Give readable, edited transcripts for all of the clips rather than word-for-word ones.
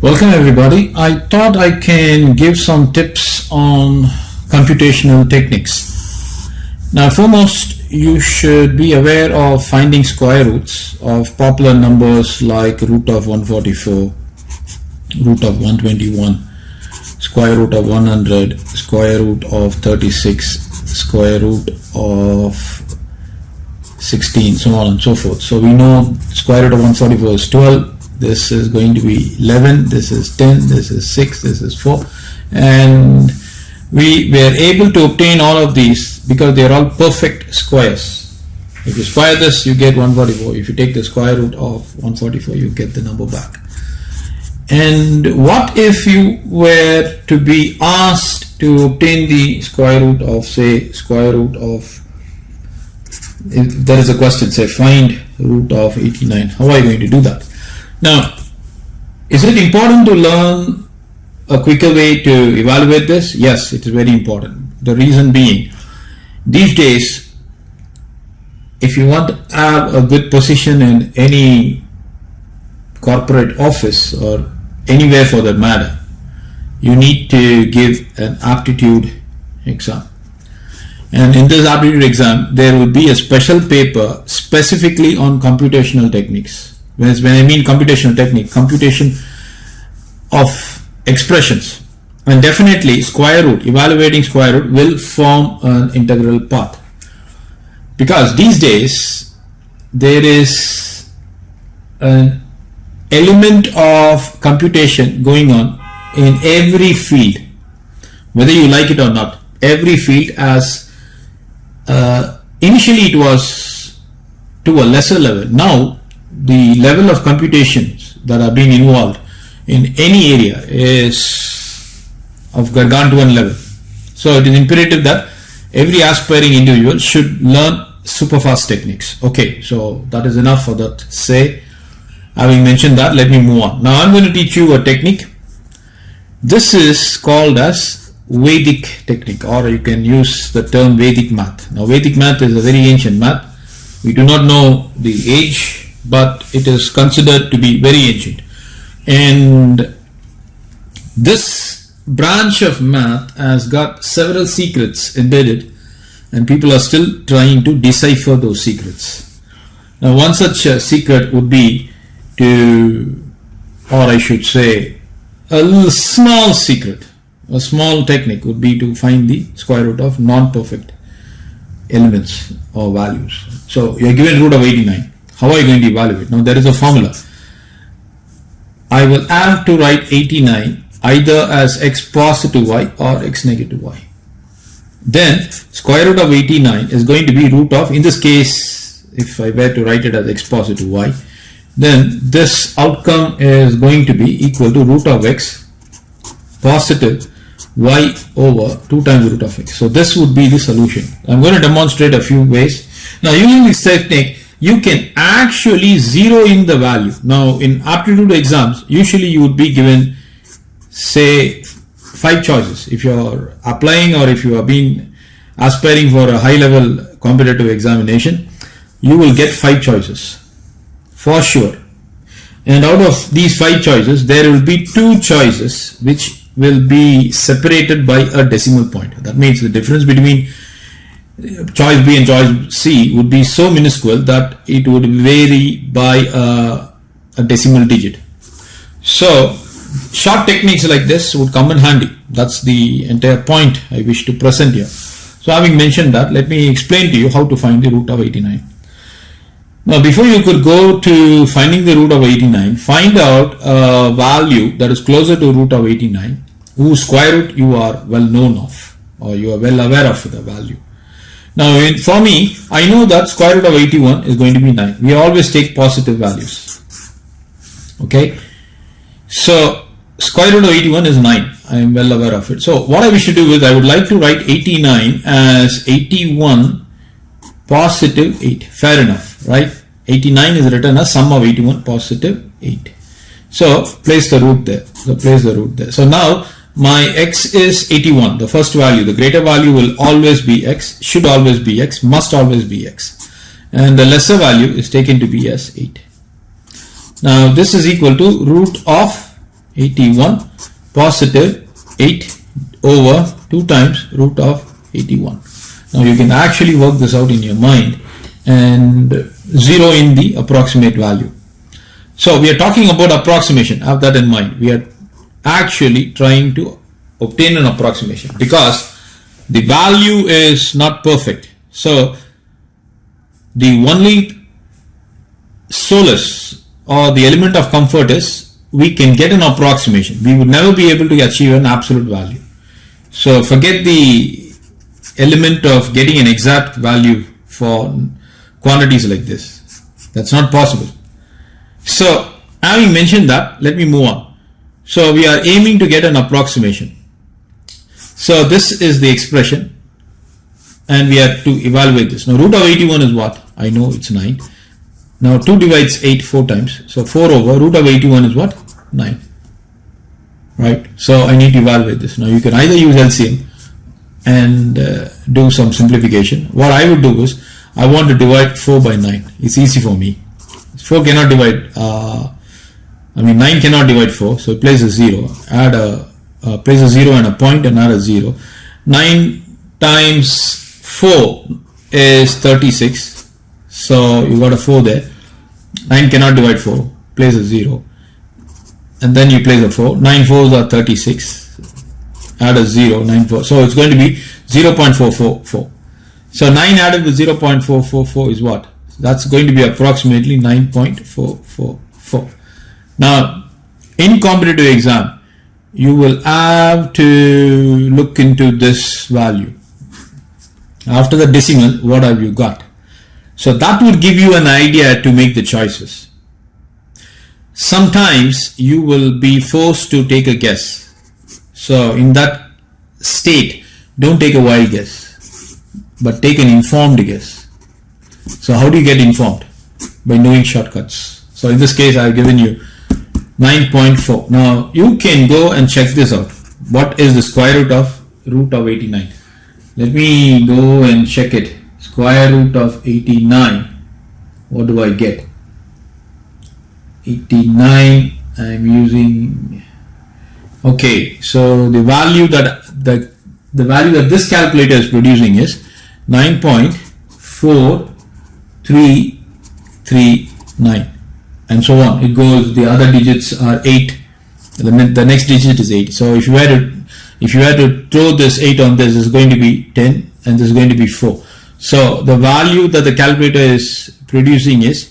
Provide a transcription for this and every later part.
Welcome everybody. I thought I can give some tips on computational techniques. Now foremost, you should be aware of finding square roots of popular numbers like root of 144, root of 121, square root of 100, square root of 36, square root of 16, so on and so forth. So we know square root of 144 is 12. This is going to be 11, this is 10, this is 6, this is 4, and we were able to obtain all of these because they are all perfect squares. If you square this, you get 144. If you take the square root of 144, you get the number back. And what if you were to be asked to obtain the square root of, say, square root of, if there is a question, say find root of 89, how are you going to do that? Now, is it important to learn a quicker way to evaluate this? Yes, it is very important. The reason being, these days, if you want to have a good position in any corporate office or anywhere for that matter, you need to give an aptitude exam. And in this aptitude exam, there will be a special paper specifically on computational techniques. When I mean computational technique, computation of expressions, and definitely square root, evaluating square root will form an integral part, because these days there is an element of computation going on in every field, whether you like it or not. Every field, as initially it was to a lesser level, now the level of computations that are being involved in any area is of gargantuan level. So it is imperative that every aspiring individual should learn super fast techniques. Okay, so that is enough for that. Say, having mentioned that, let me move on. Now I'm going to teach you a technique. This is called as Vedic technique, or you can use the term Vedic math. Now Vedic math is a very ancient math. We do not know the age, but it is considered to be very ancient. And this branch of math has got several secrets embedded, and people are still trying to decipher those secrets. Now one such secret would be to, or I should say, a small secret, a small technique would be to find the square root of non-perfect elements or values. So you are given root of 89. How are you going to evaluate? Now there is a formula. I will have to write 89 either as x positive y or x negative y. Then square root of 89 is going to be root of, in this case, if I were to write it as x positive y, then this outcome is going to be equal to root of x positive y over 2 times root of x. So this would be the solution. I'm going to demonstrate a few ways. Now using this technique, you can actually zero in the value. Now in aptitude exams, usually you would be given, say, 5 choices. If you are applying or if you have been aspiring for a high level competitive examination, you will get 5 choices for sure. And out of these 5 choices, there will be 2 choices which will be separated by a decimal point. That means the difference between choice B and choice C would be so minuscule that it would vary by a decimal digit. So short techniques like this would come in handy. That's the entire point I wish to present here. So having mentioned that, let me explain to you how to find the root of 89. Now before you could go to finding the root of 89, find out a value that is closer to root of 89, whose square root you are well known of, or you are well aware of the value. Now for me, I know that square root of 81 is going to be 9. We always take positive values. Okay, so square root of 81 is 9. I am well aware of it. So what I wish to do is I would like to write 89 as 81 positive 8. Fair enough, right? 89 is written as sum of 81 positive 8. So place the root there. So now my x is 81, the first value. The greater value will always be x, should always be x, must always be x. And the lesser value is taken to be as 8. Now this is equal to root of 81 positive 8 over 2 times root of 81. Now you can actually work this out in your mind and zero in the approximate value. So we are talking about approximation, have that in mind. We are actually trying to obtain an approximation because the value is not perfect. So the only solace or the element of comfort is we can get an approximation. We would never be able to achieve an absolute value. So forget the element of getting an exact value for quantities like this. That's not possible. So having mentioned that, let me move on. So we are aiming to get an approximation. So this is the expression and we have to evaluate this. Now root of 81 is what? I know it's 9. Now 2 divides 8 4 times. So 4 over root of 81 is what? 9. Right? So I need to evaluate this. Now you can either use LCM and do some simplification. What I would do is I want to divide 4 by 9. It's easy for me. 4 cannot divide 9 cannot divide 4, so place a 0, add a place a 0 and a point and add a 0. 9 times 4 is 36, so you got a 4 there. 9 cannot divide 4, place a 0 and then you place a 4. 9 4s are 36, add a 0, 9 4, so it's going to be 0.444. So 9 added with 0.444 is what? That's going to be approximately 9.444. Now, in competitive exam, you will have to look into this value. After the decimal, what have you got? So that would give you an idea to make the choices. Sometimes you will be forced to take a guess. So in that state, don't take a wild guess, but take an informed guess. So how do you get informed? By knowing shortcuts. So in this case, I have given you 9.4. Now you can go and check this out. What is the square root of 89? Let me go and check it. Square root of 89. What do I get? 89. I'm using. Okay, so the value that the value that this calculator is producing is 9.4339. And so on. It goes, the other digits are 8, the next digit is 8. So if you had to throw this 8 on this, is going to be 10 and this is going to be 4. So the value that the calculator is producing is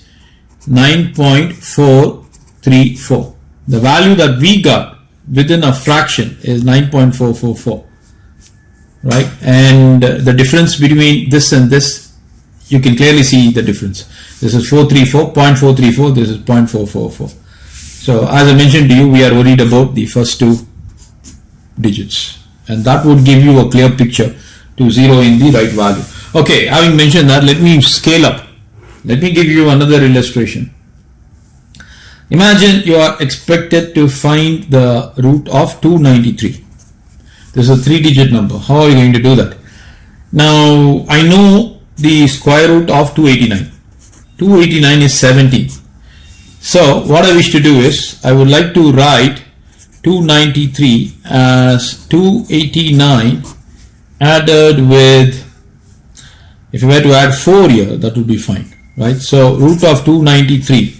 9.434. The value that we got within a fraction is 9.444, right? And the difference between this and this, you can clearly see the difference. This is 0.434, this is 0.444. So as I mentioned to you, we are worried about the first two digits, and that would give you a clear picture to zero in the right value. Okay, having mentioned that, let me scale up. Let me give you another illustration. Imagine you are expected to find the root of 293. This is a 3-digit number. How are you going to do that? Now I know the square root of 289. 289 is 17. So what I wish to do is, I would like to write 293 as 289 added with, if you were to add 4 here, that would be fine, right? So root of 293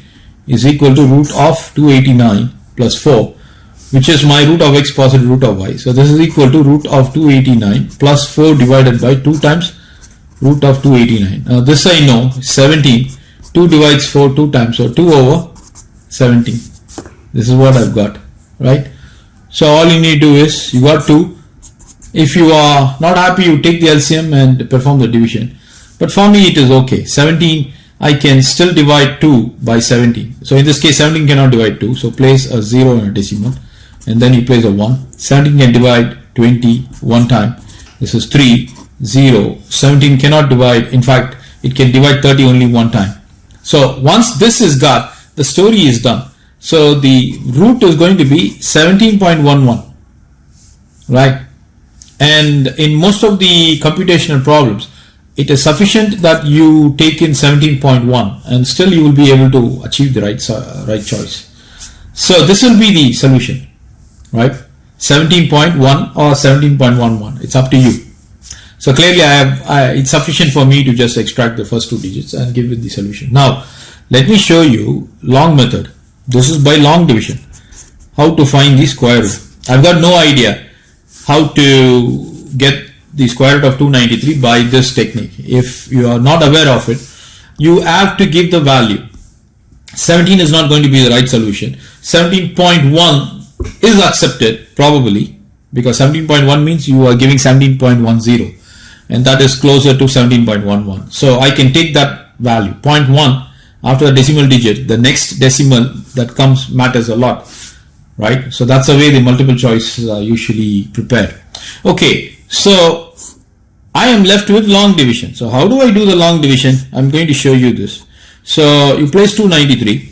is equal to root of 289 plus 4, which is my root of x positive root of y. So this is equal to root of 289 plus 4 divided by 2 times root of 289. Now this I know, 17. 2 divides 4 2 times, so 2 over 17. This is what I've got, right? So all you need to do is, you got 2. If you are not happy, you take the LCM and perform the division. But for me it is okay. 17, I can still divide 2 by 17. So in this case 17 cannot divide 2. So place a 0 and a decimal and then you place a 1. 17 can divide 20 one time. This is 3, 0. 17 cannot divide, in fact it can divide 30 only one time. So once this is got, the story is done. So the root is going to be 17.11, right? And in most of the computational problems, it is sufficient that you take in 17.1 and still you will be able to achieve the right choice. So this will be the solution. right? 17.1 or 17.11. It's up to you. So clearly it's sufficient for me to just extract the first two digits and give it the solution. Now, let me show you long method. This is by long division. How to find the square root. I've got no idea how to get the square root of 293 by this technique. If you are not aware of it, you have to give the value. 17 is not going to be the right solution. 17.1 is accepted probably, because 17.1 means you are giving 17.10, and that is closer to 17.11. So I can take that value 0.1 after the decimal digit. The next decimal that comes matters a lot, right? So that's the way the multiple choice are usually prepared. Okay, so I am left with long division. So how do I do the long division? I'm going to show you this. So you place 293.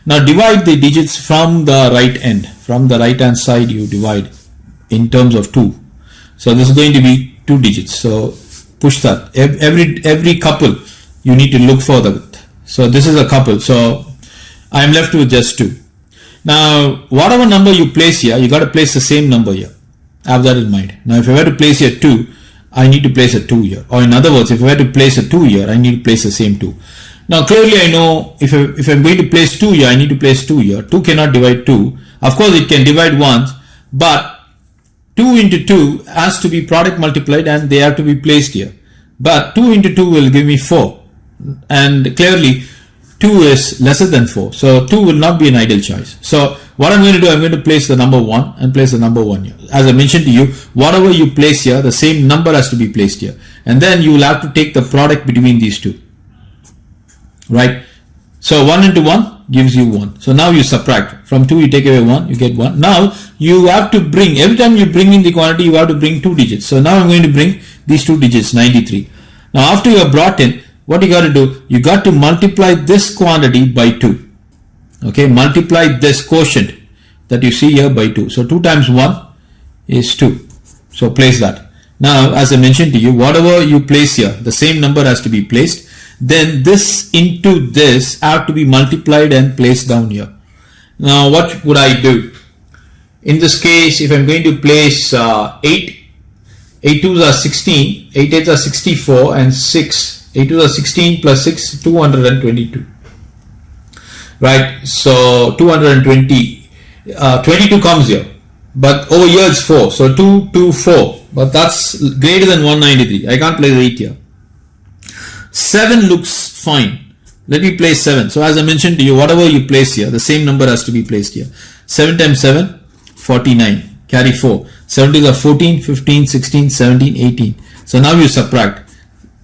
Now divide the digits from the right end. From the right hand side you divide in terms of 2. So this is going to be 2 digits. So push that. Every couple you need to look for that. So this is a couple. So I am left with just 2. Now whatever number you place here, you got to place the same number here. Have that in mind. Now if I were to place here 2, I need to place a 2 here. Or in other words, if I were to place a 2 here, I need to place the same 2. Now clearly I know if I'm going to place 2 here, I need to place 2 here. 2 cannot divide 2. Of course it can divide once, but 2 into 2 has to be product multiplied and they have to be placed here. But 2 into 2 will give me 4. And clearly 2 is lesser than 4. So 2 will not be an ideal choice. So what I'm going to do, I'm going to place the number 1 and place the number 1 here. As I mentioned to you, whatever you place here, the same number has to be placed here. And then you will have to take the product between these two. Right? So 1 into 1 gives you 1. So now you subtract. From 2 you take away 1, you get 1. Now you have to bring, every time you bring in the quantity, you have to bring 2 digits. So now I'm going to bring these 2 digits, 93. Now after you have brought in, what you got to do? You got to multiply this quantity by 2. Okay, multiply this quotient that you see here by 2. So 2 times 1 is 2. So place that. Now as I mentioned to you, whatever you place here, the same number has to be placed. Then this into this have to be multiplied and placed down here. Now what would I do? In this case, if I'm going to place 8 2s are 16, 8 8s are 64, and 6, 8 2s are 16 plus 6, 222. Right, so 220, 22 comes here, but over here it's 4, so 2, 2, 4, but that's greater than 193. I can't place 8 here. 7 looks fine. Let me place 7. So as I mentioned to you, whatever you place here, the same number has to be placed here. 7 times 7, 49. Carry 4. 7 to the 14, 15, 16, 17, 18. So now you subtract.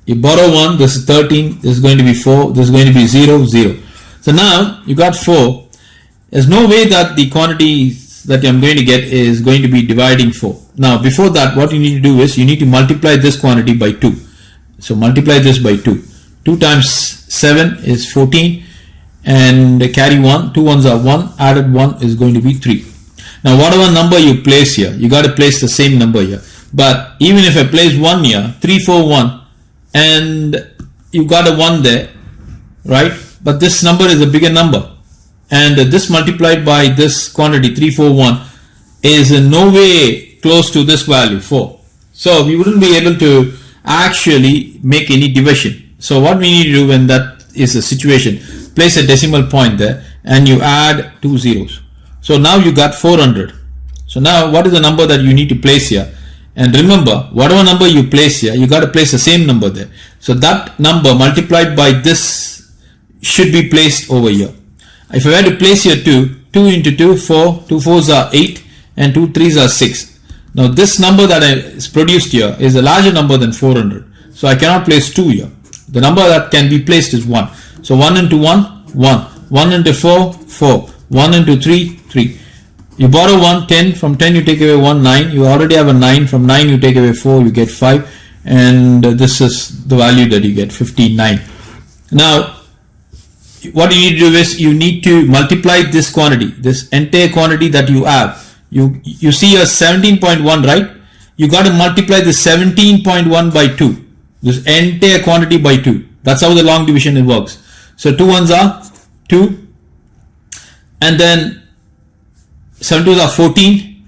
You borrow 1, this is 13, this is going to be 4, this is going to be 0, 0. So now you got 4. There's no way that the quantity that I'm going to get is going to be dividing 4. Now before that, what you need to do is you need to multiply this quantity by 2. So multiply this by 2. 2 times 7 is 14 and carry 1. 2 ones are 1. Added 1 is going to be 3. Now whatever number you place here, you got to place the same number here. But even if I place 1 here, 3, 4, 1, and you got a 1 there, right? But this number is a bigger number. And this multiplied by this quantity 3, 4, 1 is in no way close to this value 4. So we wouldn't be able to actually make any division. So what we need to do when that is a situation, place a decimal point there and you add 2 zeros. So now you got 400. So now what is the number that you need to place here? And remember, whatever number you place here, you got to place the same number there. So that number multiplied by this should be placed over here. If I were to place here 2, 2 into 2, 4, 2 4s are 8 and 2 3s are 6. Now this number that is produced here is a larger number than 400. So I cannot place 2 here. The number that can be placed is 1. So 1 into 1, 1. 1 into 4, 4. 1 into 3, 3. You borrow 1, 10. From 10 you take away 1, 9. You already have a 9. From 9 you take away 4, you get 5. And this is the value that you get, 59. Now what you need to do is you need to multiply this quantity, this entire quantity that you have. You see a 17.1, right? You got to multiply the 17.1 by 2. This entire quantity by 2. That's how the long division works. So 2 ones are 2. And then 7 2s are 14.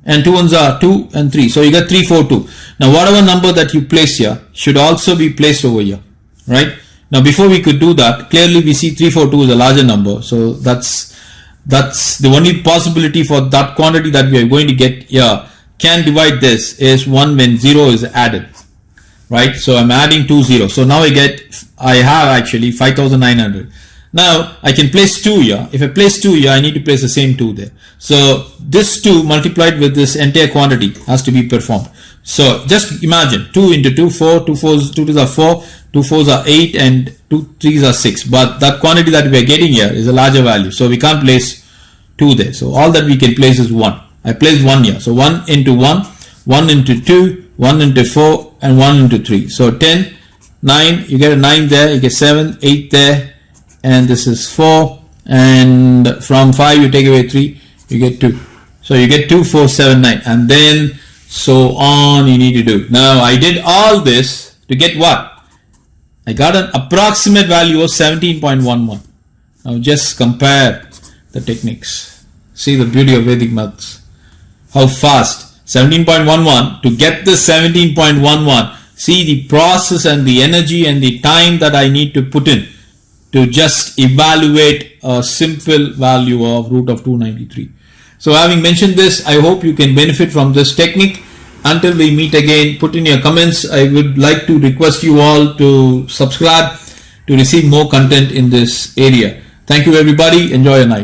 and 2 ones are 2 and 3. So you get 3, 4, 2. Now whatever number that you place here should also be placed over here, right? Now before we could do that, clearly we see 3, 4, 2 is a larger number. So that's the only possibility for that quantity that we are going to get here can divide this is 1 when 0 is added, right? So I'm adding 2 zeros. So now I have actually 5,900. Now I can place 2 here. If I place 2 here, I need to place the same 2 there. So this 2 multiplied with this entire quantity has to be performed. So just imagine 2 into 2, 4, 2 4s, 2 2s are 4, 2 4s are 8, and 2 3s are 6. But that quantity that we are getting here is a larger value. So we can't place 2 there. So all that we can place is 1. I placed 1 here. So 1 into 1, 1 into 2, 1 into 4, and 1 into 3. So 10, 9, you get a 9 there, you get 7, 8 there, and this is 4, and from 5 you take away 3, you get 2. So you get 2, 4, 7, 9, and then so on you need to do. Now I did all this to get what? I got an approximate value of 17.11. Now just compare the techniques. See the beauty of Vedic Maths. How fast. 17.11 to get this 17.11. See the process and the energy and the time that I need to put in to just evaluate a simple value of root of 293. So having mentioned this, I hope you can benefit from this technique. Until we meet again, put in your comments. I would like to request you all to subscribe to receive more content in this area. Thank you everybody. Enjoy your night.